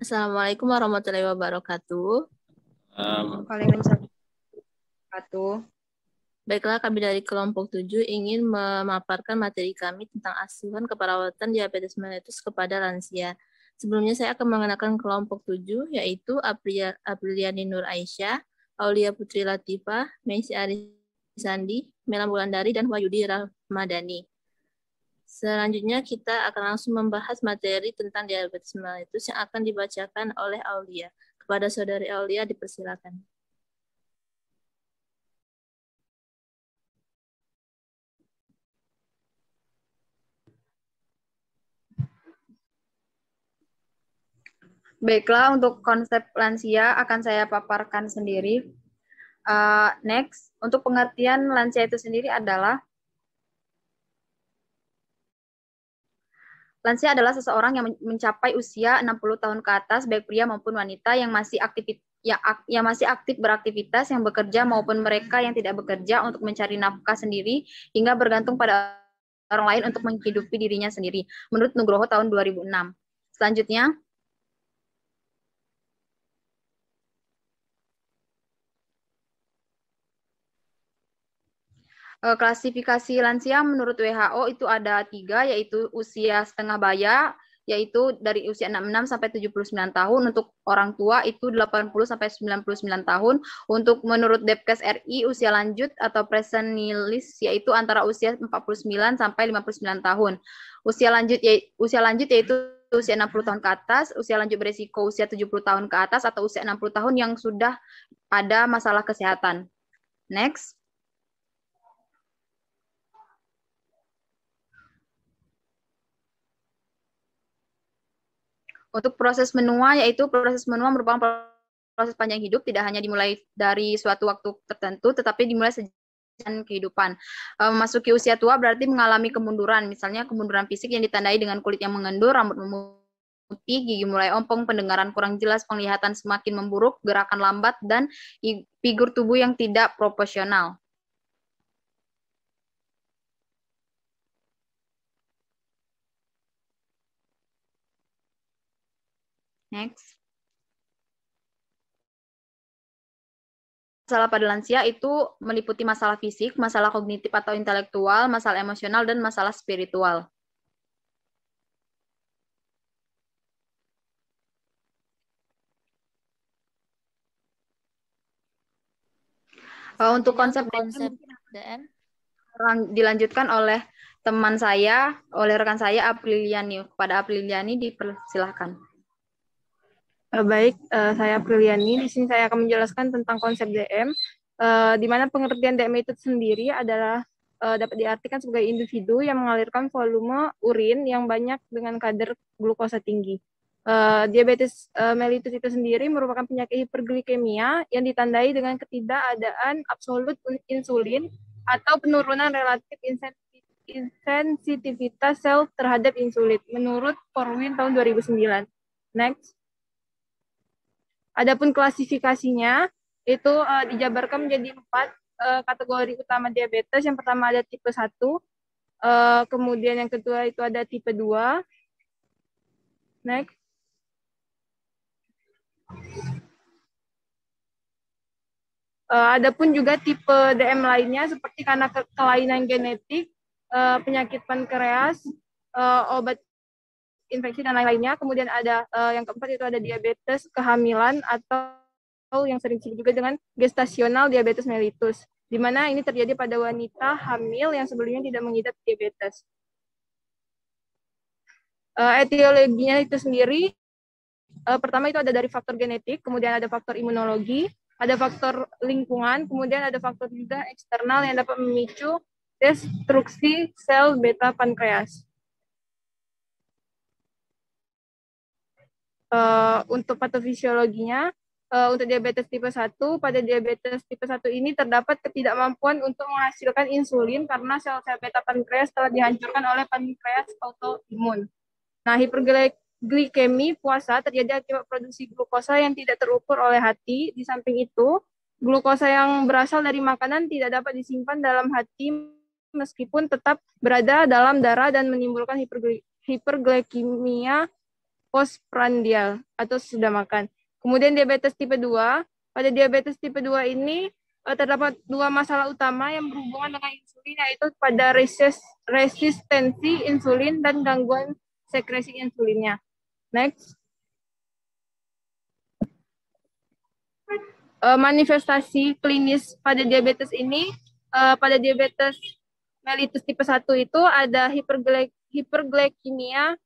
Assalamualaikum warahmatullahi wabarakatuh. Waalaikumsalam warahmatullahi wabarakatuh. Baiklah, kami dari kelompok 7 ingin memaparkan materi kami tentang asuhan keperawatan diabetes mellitus kepada lansia. Sebelumnya saya akan mengenalkan kelompok 7, yaitu Apriliani Nur Aisyah, Aulia Putri Latifah, Messi Arisandi, Mela Wulandari, dan Wahyudi Ramadhani. Selanjutnya kita akan langsung membahas materi tentang diabetes mellitus yang akan dibacakan oleh Aulia. Kepada saudari Aulia dipersilakan. Baiklah, untuk konsep lansia akan saya paparkan sendiri. Next, untuk pengertian lansia itu sendiri adalah lansia adalah seseorang yang mencapai usia 60 tahun ke atas, baik pria maupun wanita yang masih aktif beraktivitas, yang bekerja maupun mereka yang tidak bekerja untuk mencari nafkah sendiri hingga bergantung pada orang lain untuk menghidupi dirinya sendiri. Menurut Nugroho tahun 2006. Selanjutnya, klasifikasi lansia menurut WHO itu ada 3, yaitu usia setengah baya, yaitu dari usia 66 sampai 79 tahun, untuk orang tua itu 80 sampai 99 tahun, untuk menurut Depkes RI usia lanjut atau presenilis yaitu antara usia 49 sampai 59 tahun. Usia lanjut yaitu usia 60 tahun ke atas, usia lanjut beresiko usia 70 tahun ke atas, atau usia 60 tahun yang sudah ada masalah kesehatan. Next. Untuk proses menua, yaitu proses menua merupakan proses panjang hidup, tidak hanya dimulai dari suatu waktu tertentu, tetapi dimulai sejak kehidupan. Memasuki usia tua berarti mengalami kemunduran, misalnya kemunduran fisik yang ditandai dengan kulit yang mengendur, rambut memutih, gigi mulai ompong, pendengaran kurang jelas, penglihatan semakin memburuk, gerakan lambat, dan figur tubuh yang tidak proporsional. Next. Masalah pada lansia itu meliputi masalah fisik, masalah kognitif atau intelektual, masalah emosional, dan masalah spiritual. Untuk konsep DM dilanjutkan oleh teman saya, oleh rekan saya Apriliani. Kepada Apriliani dipersilahkan. Baik, saya Apriliani. Di sini saya akan menjelaskan tentang konsep DM, di mana pengertian DM itu sendiri adalah dapat diartikan sebagai individu yang mengalirkan volume urin yang banyak dengan kadar glukosa tinggi. Diabetes mellitus itu sendiri merupakan penyakit hiperglikemia yang ditandai dengan ketidakadaan absolut insulin atau penurunan relatif insensitivitas sel terhadap insulin, menurut Corwin tahun 2009. Next. Adapun klasifikasinya itu dijabarkan menjadi 4 kategori utama diabetes. Yang pertama ada tipe 1, kemudian yang kedua itu ada tipe 2. Next. Adapun juga tipe DM lainnya seperti karena kelainan genetik, penyakit pankreas, obat infeksi dan lain-lainnya. Kemudian ada yang keempat itu ada diabetes kehamilan atau yang sering disebut juga dengan gestasional diabetes mellitus, di mana ini terjadi pada wanita hamil yang sebelumnya tidak mengidap diabetes. Etiologinya itu sendiri, pertama itu ada dari faktor genetik, kemudian ada faktor imunologi, ada faktor lingkungan, kemudian ada faktor juga eksternal yang dapat memicu destruksi sel beta pankreas. Untuk patofisiologinya, untuk diabetes tipe 1, pada diabetes tipe 1 ini terdapat ketidakmampuan untuk menghasilkan insulin karena sel-sel beta pankreas telah dihancurkan oleh pankreas autoimun. Nah, hiperglikemi puasa terjadi akibat produksi glukosa yang tidak terukur oleh hati. Di samping itu, glukosa yang berasal dari makanan tidak dapat disimpan dalam hati meskipun tetap berada dalam darah dan menimbulkan hiperglikemia postprandial atau sesudah makan. Kemudian diabetes tipe 2. Pada diabetes tipe 2 ini terdapat dua masalah utama yang berhubungan dengan insulin, yaitu pada resistensi insulin dan gangguan sekresi insulinnya. Next. Manifestasi klinis pada diabetes ini, pada diabetes mellitus tipe 1 itu ada hiperglikemia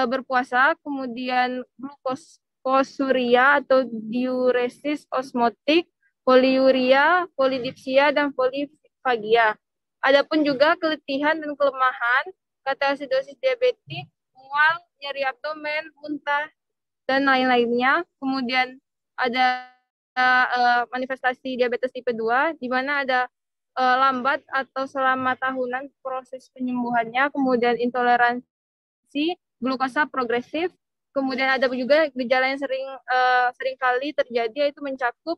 berpuasa, kemudian glukosuria atau diuresis osmotik, poliuria, polidipsia, dan polifagia. Adapun juga keletihan dan kelemahan, ketoasidosis diabetik, mual, nyeri abdomen, muntah, dan lain-lainnya. Kemudian ada manifestasi diabetes tipe 2, di mana ada lambat atau selama tahunan proses penyembuhannya, kemudian intoleransi glukosa progresif, kemudian ada juga gejala yang sering kali terjadi, yaitu mencakup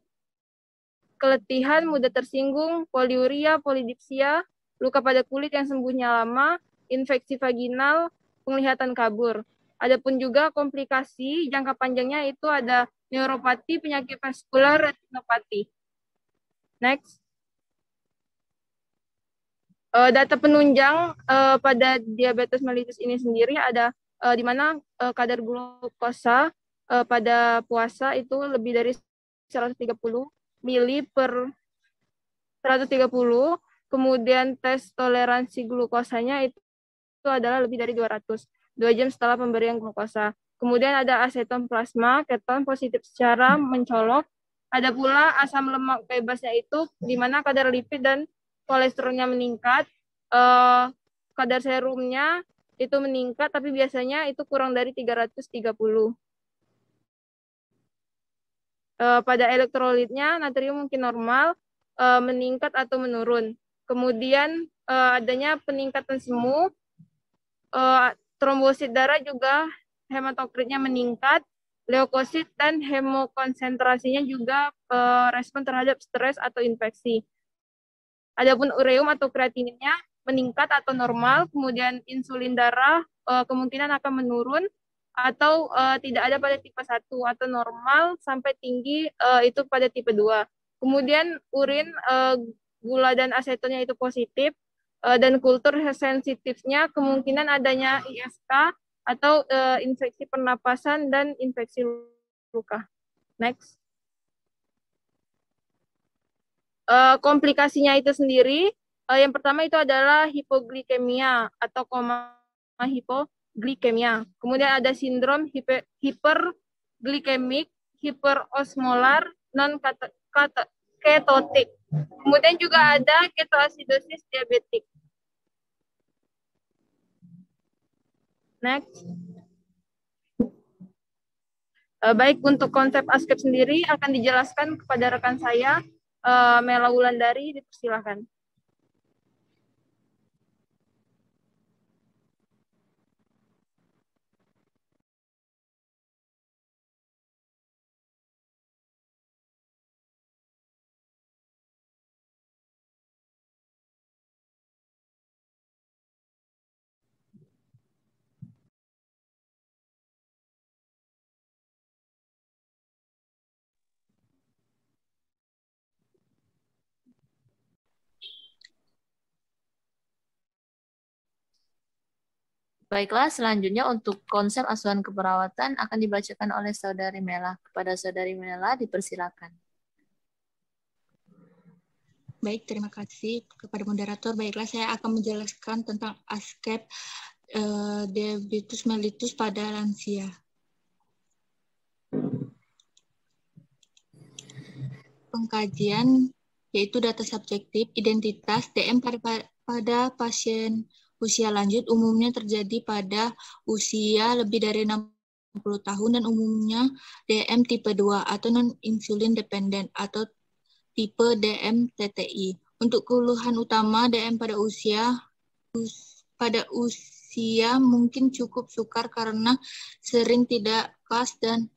keletihan, mudah tersinggung, poliuria, polidipsia, luka pada kulit yang sembuhnya lama, infeksi vaginal, penglihatan kabur. Adapun juga komplikasi jangka panjangnya itu ada neuropati, penyakit vaskular, retinopati. Next. Data penunjang pada diabetes mellitus ini sendiri ada di mana kadar glukosa pada puasa itu lebih dari 130 mili per 130, kemudian tes toleransi glukosanya itu adalah lebih dari 200, 2 jam setelah pemberian glukosa. Kemudian ada aseton plasma, keton positif secara mencolok. Ada pula asam lemak bebasnya itu di mana kadar lipid dan kolesterolnya meningkat, kadar serumnya itu meningkat, tapi biasanya itu kurang dari 330. Pada elektrolitnya natrium mungkin normal, meningkat atau menurun. Kemudian adanya peningkatan semu, trombosit darah juga hematokritnya meningkat, leukosit dan hemokonsentrasinya juga respon terhadap stres atau infeksi. Adapun ureum atau kreatininnya meningkat atau normal, kemudian insulin darah kemungkinan akan menurun atau tidak ada pada tipe 1 atau normal sampai tinggi itu pada tipe 2. Kemudian urin, gula dan asetonnya itu positif, dan kultur sensitifnya kemungkinan adanya ISK atau infeksi pernapasan dan infeksi luka. Next. Komplikasinya itu sendiri, yang pertama itu adalah hipoglikemia atau koma hipoglikemia. Kemudian ada sindrom hiperglikemik, hiperosmolar, non-ketotik. Kemudian juga ada ketoasidosis diabetik. Next. Baik, untuk konsep ASCEP sendiri akan dijelaskan kepada rekan saya, Mela Wulandari, dipersilakan. Baiklah, selanjutnya untuk konsep asuhan keperawatan akan dibacakan oleh Saudari Mela. Kepada Saudari Mela, dipersilakan. Baik, terima kasih kepada moderator. Baiklah, saya akan menjelaskan tentang ASCEP diabetes mellitus pada lansia. Pengkajian yaitu data subjektif, identitas, DM pada pasien usia lanjut umumnya terjadi pada usia lebih dari 60 tahun dan umumnya DM tipe 2 atau non-insulin dependent atau tipe DM TTI. Untuk keluhan utama DM pada usia mungkin cukup sukar karena sering tidak khas dan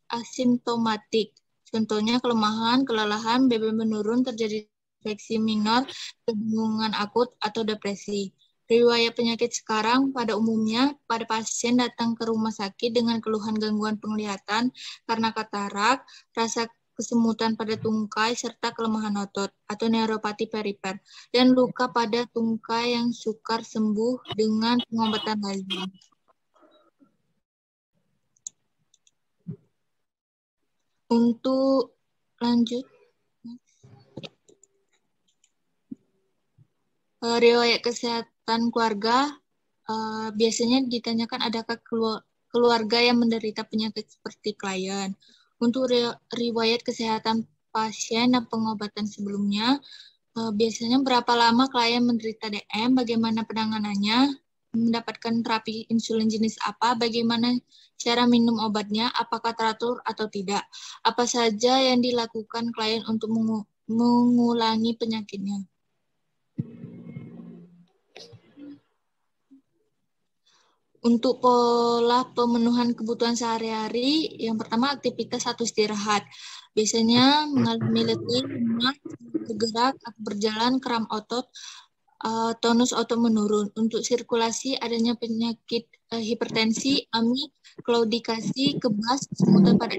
asimptomatik. Contohnya kelemahan, kelelahan, BB menurun, terjadi infeksi minor, kebingungan akut, atau depresi. Riwayat penyakit sekarang pada umumnya pada pasien datang ke rumah sakit dengan keluhan gangguan penglihatan karena katarak, rasa kesemutan pada tungkai, serta kelemahan otot atau neuropati perifer, dan luka pada tungkai yang sukar sembuh dengan pengobatan lazim. Untuk lanjut, riwayat kesehatan keluarga, biasanya ditanyakan adakah keluarga yang menderita penyakit seperti klien. Untuk riwayat kesehatan pasien dan pengobatan sebelumnya, biasanya berapa lama klien menderita DM, bagaimana penanganannya, mendapatkan terapi insulin jenis apa, bagaimana cara minum obatnya, apakah teratur atau tidak, apa saja yang dilakukan klien untuk mengulangi penyakitnya. Untuk pola pemenuhan kebutuhan sehari-hari, yang pertama aktivitas atau istirahat. Biasanya mengalami letih, lemas, bergerak, atau berjalan, kram otot, tonus otot menurun. Untuk sirkulasi, adanya penyakit hipertensi, AMI, klaudikasi, kebas, kesemutan pada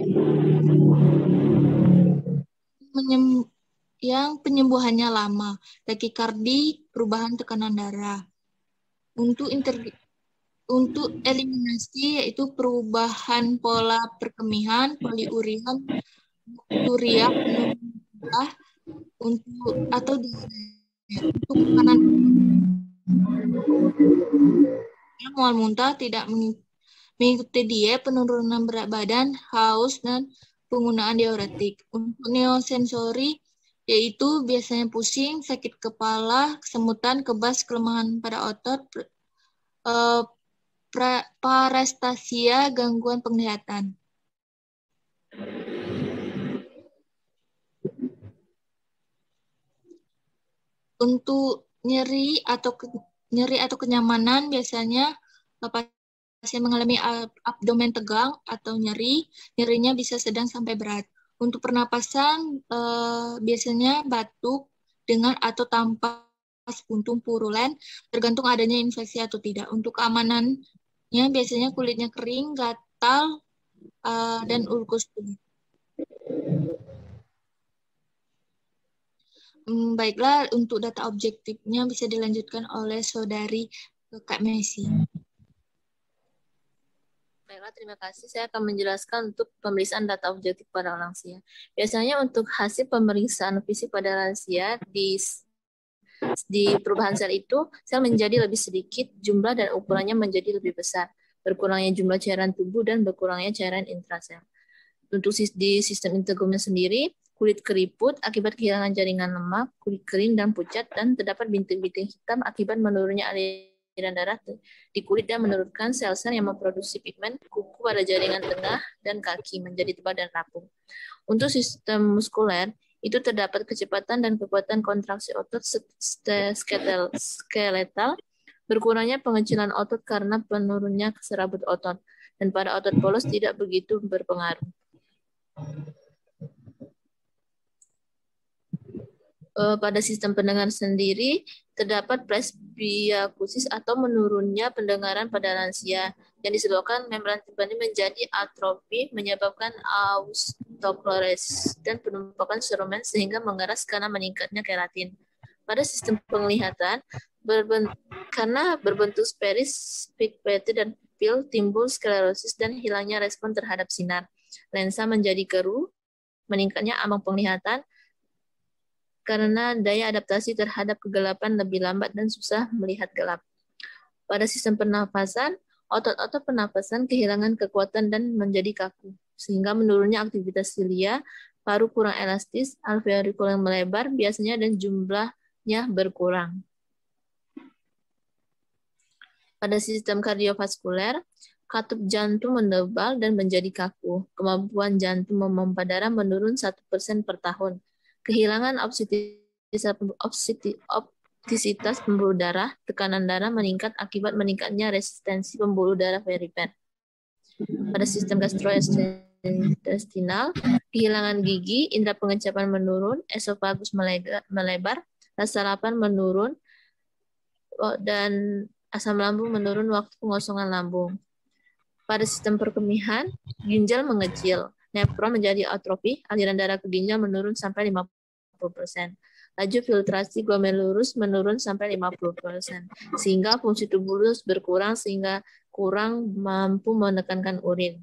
yang penyembuhannya lama, takikardi, perubahan tekanan darah. Untuk eliminasi, yaitu perubahan pola perkemihan, poliuria, untuk makanan mual muntah, tidak mengikuti diet, penurunan berat badan, haus, dan penggunaan diuretik. Untuk neosensori, yaitu biasanya pusing, sakit kepala, kesemutan, kebas, kelemahan pada otot, parestasia, gangguan penglihatan. Untuk nyeri atau kenyamanan, biasanya pasien mengalami abdomen tegang atau nyerinya bisa sedang sampai berat. Untuk pernapasan, biasanya batuk dengan atau tanpa puntung purulen, tergantung adanya infeksi atau tidak. Untuk keamanannya, biasanya kulitnya kering, gatal, dan ulkus kulit. Baiklah, untuk data objektifnya bisa dilanjutkan oleh saudari Kak Messi. Baiklah, terima kasih. Saya akan menjelaskan untuk pemeriksaan data objektif pada lansia. Biasanya untuk hasil pemeriksaan fisik pada lansia di perubahan sel itu, sel menjadi lebih sedikit, jumlah dan ukurannya menjadi lebih besar, berkurangnya jumlah cairan tubuh dan berkurangnya cairan intrasel. Untuk di sistem integrumnya sendiri, kulit keriput akibat kehilangan jaringan lemak, kulit kering dan pucat, dan terdapat bintik-bintik hitam akibat menurunnya aliran darah di kulit dan menurunkan sel-sel yang memproduksi pigmen kuku pada jaringan tengah dan kaki menjadi tebal dan rapuh. Untuk sistem muskuler, itu terdapat kecepatan dan kekuatan kontraksi otot skeletal, berkurangnya pengecilan otot karena penurunnya serabut otot, dan pada otot polos tidak begitu berpengaruh. Pada sistem pendengar sendiri, terdapat presbyakusis atau menurunnya pendengaran pada lansia yang disebabkan membran timpani menjadi atrofi, menyebabkan austosklerosis dan penumpukan serumen sehingga mengeras karena meningkatnya keratin. Pada sistem penglihatan, karena berbentuk sferis, pigmented dan pupil, timbul sklerosis dan hilangnya respon terhadap sinar. Lensa menjadi keruh, meningkatnya ambang penglihatan, karena daya adaptasi terhadap kegelapan lebih lambat dan susah melihat gelap. Pada sistem pernafasan, otot-otot pernafasan kehilangan kekuatan dan menjadi kaku, sehingga menurunnya aktivitas silia, paru kurang elastis, alveolikular melebar biasanya dan jumlahnya berkurang. Pada sistem kardiovaskuler, katup jantung menebal dan menjadi kaku. Kemampuan jantung memompa darah menurun 1% per tahun. Kehilangan optisitas pembuluh darah, tekanan darah meningkat akibat meningkatnya resistensi pembuluh darah perifer. Pada sistem gastrointestinal, kehilangan gigi, indera pengecapan menurun, esofagus melebar, rasa lapar menurun, dan asam lambung menurun waktu pengosongan lambung. Pada sistem perkemihan, ginjal mengecil, nefron menjadi atrofi, aliran darah ke ginjal menurun sampai 50%. Laju filtrasi glomerulus menurun sampai 50%, sehingga fungsi tubulus berkurang sehingga kurang mampu menekankan urin.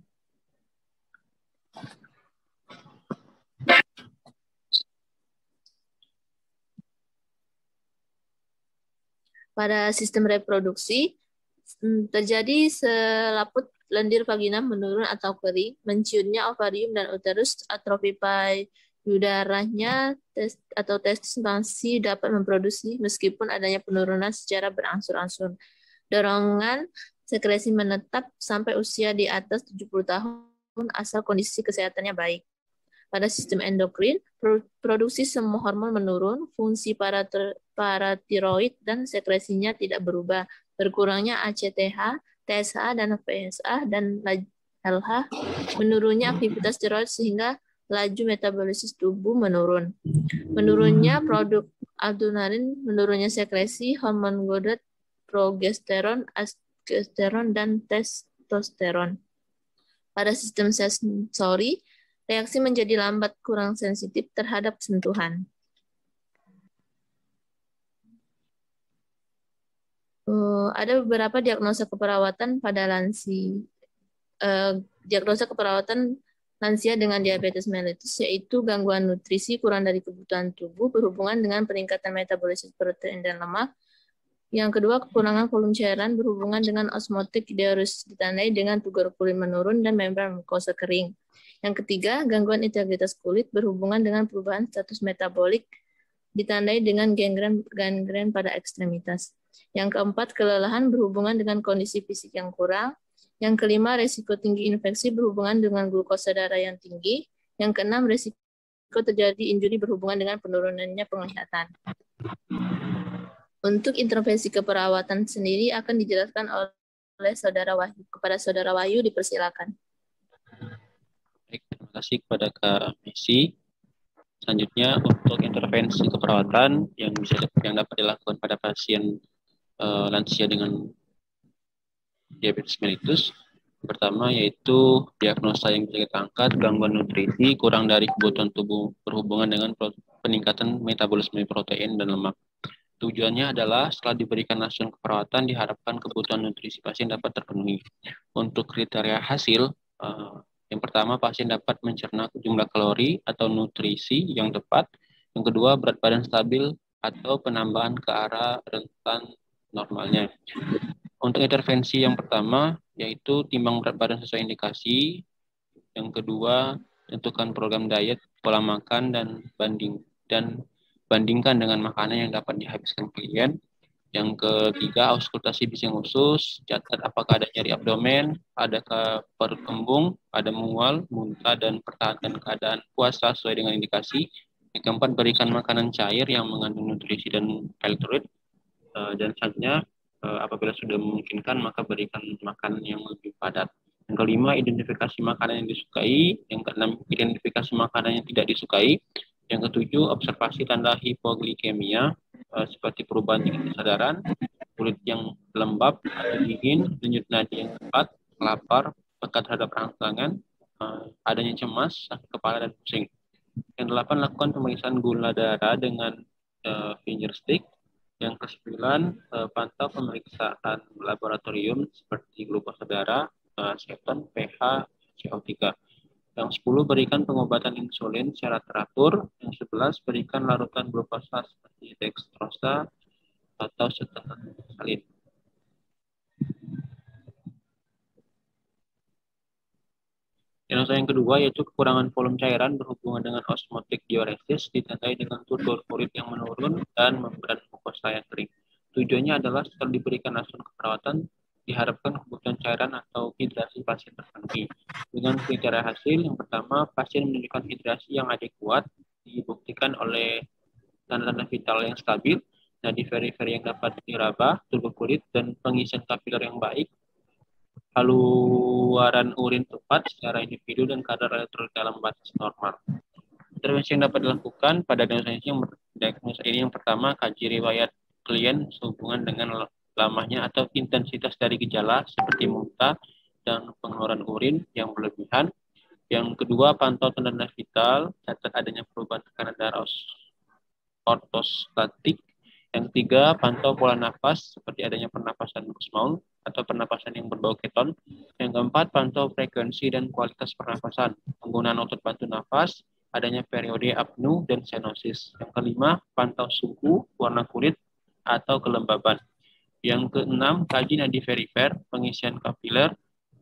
Pada sistem reproduksi, terjadi selaput lendir vagina menurun atau kering, menciutnya ovarium dan uterus, atrofi payudaranya atau testis masih dapat memproduksi meskipun adanya penurunan secara berangsur-angsur. Dorongan sekresi menetap sampai usia di atas 70 tahun asal kondisi kesehatannya baik. Pada sistem endokrin, produksi semua hormon menurun, fungsi paratiroid dan sekresinya tidak berubah. Berkurangnya ACTH, TSH, dan PSA, dan LH, menurunnya aktivitas tiroid sehingga laju metabolisis tubuh menurun. Menurunnya produk adrenalin, menurunnya sekresi, hormon godet, progesteron, agesteron, dan testosteron. Pada sistem sensori, reaksi menjadi lambat, kurang sensitif terhadap sentuhan. Ada beberapa diagnosa keperawatan pada lansia. Diagnosa keperawatan lansia dengan diabetes mellitus yaitu gangguan nutrisi, kurang dari kebutuhan tubuh, berhubungan dengan peningkatan metabolisme protein dan lemak. Yang kedua, kekurangan volume cairan berhubungan dengan osmotik diuresis, ditandai dengan tuberkulin menurun dan membran mukosa kering. Yang ketiga, gangguan integritas kulit berhubungan dengan perubahan status metabolik, ditandai dengan gangren pada ekstremitas. Yang keempat, kelelahan berhubungan dengan kondisi fisik yang kurang. Yang kelima, resiko tinggi infeksi berhubungan dengan glukosa darah yang tinggi. Yang keenam, resiko terjadi injuri berhubungan dengan penurunannya penglihatan. Untuk intervensi keperawatan sendiri akan dijelaskan oleh Saudara Wahyu. Kepada Saudara Wahyu dipersilakan. Baik, terima kasih kepada Kak Messi. Selanjutnya untuk intervensi keperawatan yang dapat dilakukan pada pasien lansia dengan diabetes mellitus. Pertama yaitu diagnosa yang bisa kita angkat, gangguan nutrisi, kurang dari kebutuhan tubuh berhubungan dengan peningkatan metabolisme protein dan lemak. Tujuannya adalah setelah diberikan asuhan keperawatan diharapkan kebutuhan nutrisi pasien dapat terpenuhi. Untuk kriteria hasil, yang pertama, pasien dapat mencerna jumlah kalori atau nutrisi yang tepat. Yang kedua, berat badan stabil atau penambahan ke arah rentan normalnya. Untuk intervensi yang pertama, yaitu timbang berat badan sesuai indikasi. Yang kedua, tentukan program diet, pola makan, dan bandingkan dengan makanan yang dapat dihabiskan klien. Yang ketiga, auskultasi bising usus, catat apakah ada nyeri abdomen, adakah perut kembung, ada mual, muntah, dan pertahankan keadaan puasa sesuai dengan indikasi. Yang keempat, berikan makanan cair yang mengandung nutrisi dan elektrolit. Dan selanjutnya, apabila sudah memungkinkan, maka berikan makanan yang lebih padat. Yang kelima, identifikasi makanan yang disukai. Yang keenam, identifikasi makanan yang tidak disukai. Yang ketujuh, observasi tanda hipoglikemia, seperti perubahan tinggi kesadaran, kulit yang lembab atau dingin, denyut nadi yang cepat, lapar, pekat terhadap rangsangan, adanya cemas, sakit kepala, dan pusing. Yang delapan, lakukan pemeriksaan gula darah dengan finger stick. Yang kesembilan, pantau pemeriksaan laboratorium seperti glukosa darah, seton, pH, CO3. Yang 10, berikan pengobatan insulin secara teratur. Yang 11, berikan larutan glukosa seperti dextrosa atau setengah salin. Yang kedua yaitu kekurangan volume cairan berhubungan dengan osmotik diuresis, ditandai dengan tuberkulit yang menurun dan membran mukosa yang kering. Tujuannya adalah setelah diberikan asuhan keperawatan, diharapkan kebutuhan cairan atau hidrasi pasien terpenuhi. Dengan kriteria hasil, yang pertama, pasien menunjukkan hidrasi yang adekuat, dibuktikan oleh tanda-tanda vital yang stabil, nadi feri-feri yang dapat diraba, tuberkulit, dan pengisian kapiler yang baik, haluaran urin tepat secara individu, dan kadar elektrolit dalam batas normal. Intervensi yang dapat dilakukan pada diagnosa ini yang pertama, kaji riwayat klien sehubungan dengan lamanya atau intensitas dari gejala seperti muntah dan pengeluaran urin yang berlebihan. Yang kedua, pantau tanda vital, catat adanya perubahan tekanan darah ortostatik. Yang ketiga, pantau pola nafas seperti adanya pernapasan Kussmaul atau pernapasan yang berbau keton. Yang keempat, pantau frekuensi dan kualitas pernapasan, penggunaan otot bantu nafas, adanya periode apnu dan senosis. Yang kelima, pantau suhu, warna kulit, atau kelembaban. Yang keenam, kaji nadi perifer, pengisian kapiler,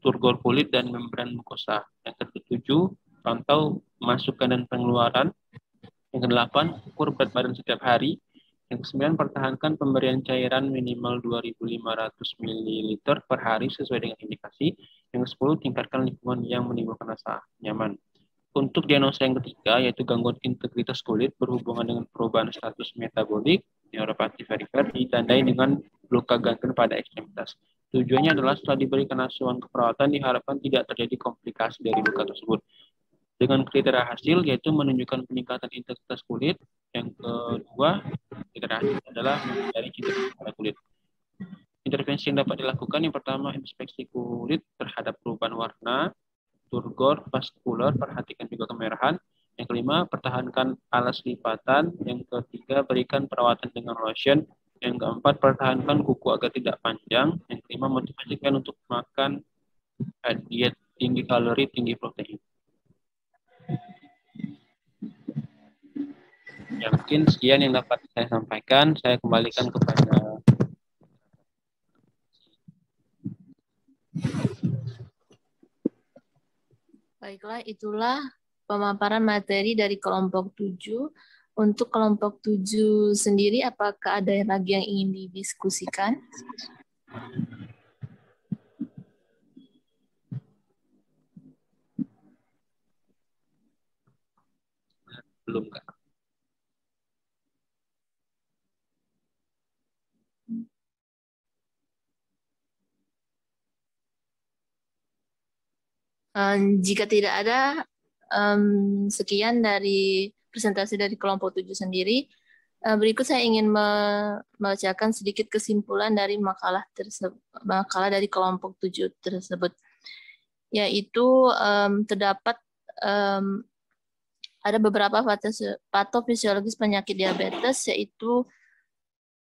turgor kulit, dan membran mukosa. Yang ketujuh, pantau masukan dan pengeluaran. Yang kedelapan, ukur berat badan setiap hari. Yang kesembilan, pertahankan pemberian cairan minimal 2.500 ml per hari sesuai dengan indikasi. Yang kesepuluh, tingkatkan lingkungan yang menimbulkan rasa nyaman. Untuk diagnosa yang ketiga, yaitu gangguan integritas kulit berhubungan dengan perubahan status metabolik, neuropati perifer, ditandai dengan luka gantung pada ekstremitas. Tujuannya adalah setelah diberikan asuhan keperawatan, diharapkan tidak terjadi komplikasi dari luka tersebut. Dengan kriteria hasil, yaitu menunjukkan peningkatan integritas kulit. Yang kedua, kriteria hasil adalah menghindari cedera pada kulit. Intervensi yang dapat dilakukan, yang pertama, inspeksi kulit terhadap perubahan warna, turgor, vaskular, perhatikan juga kemerahan. Yang kelima, pertahankan alas lipatan. Yang ketiga, berikan perawatan dengan lotion. Yang keempat, pertahankan kuku agar tidak panjang. Yang kelima, motivasikan untuk makan diet tinggi kalori, tinggi protein. Ya, mungkin sekian yang dapat saya sampaikan. Saya kembalikan kepada Baiklah, itulah pemaparan materi dari kelompok 7. Untuk kelompok 7 sendiri, apakah ada yang lagi yang ingin didiskusikan? belum, Kak. Jika tidak ada, sekian dari presentasi dari kelompok 7 sendiri. Berikut saya ingin membacakan sedikit kesimpulan dari makalah dari kelompok 7 tersebut. Yaitu terdapat ada beberapa patofisiologis penyakit diabetes, yaitu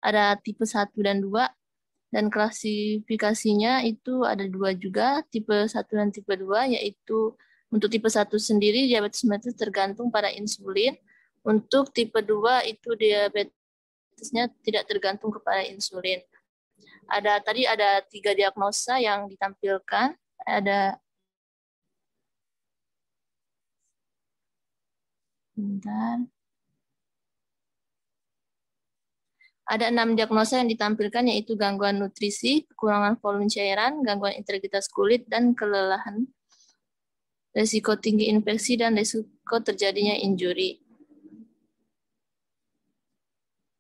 ada tipe 1 dan 2. Dan klasifikasinya itu ada 2 juga, tipe 1 dan tipe 2, yaitu untuk tipe 1 sendiri diabetes mellitus tergantung pada insulin. Untuk tipe 2 itu diabetesnya tidak tergantung kepada insulin. Tadi ada 3 diagnosa yang ditampilkan. Ada 6 diagnosa yang ditampilkan, yaitu gangguan nutrisi, kekurangan volume cairan, gangguan integritas kulit, dan kelelahan, risiko tinggi infeksi, dan risiko terjadinya injuri.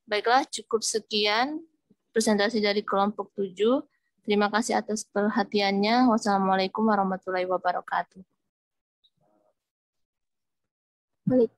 Baiklah, cukup sekian presentasi dari kelompok 7. Terima kasih atas perhatiannya. Wassalamualaikum warahmatullahi wabarakatuh. Baik.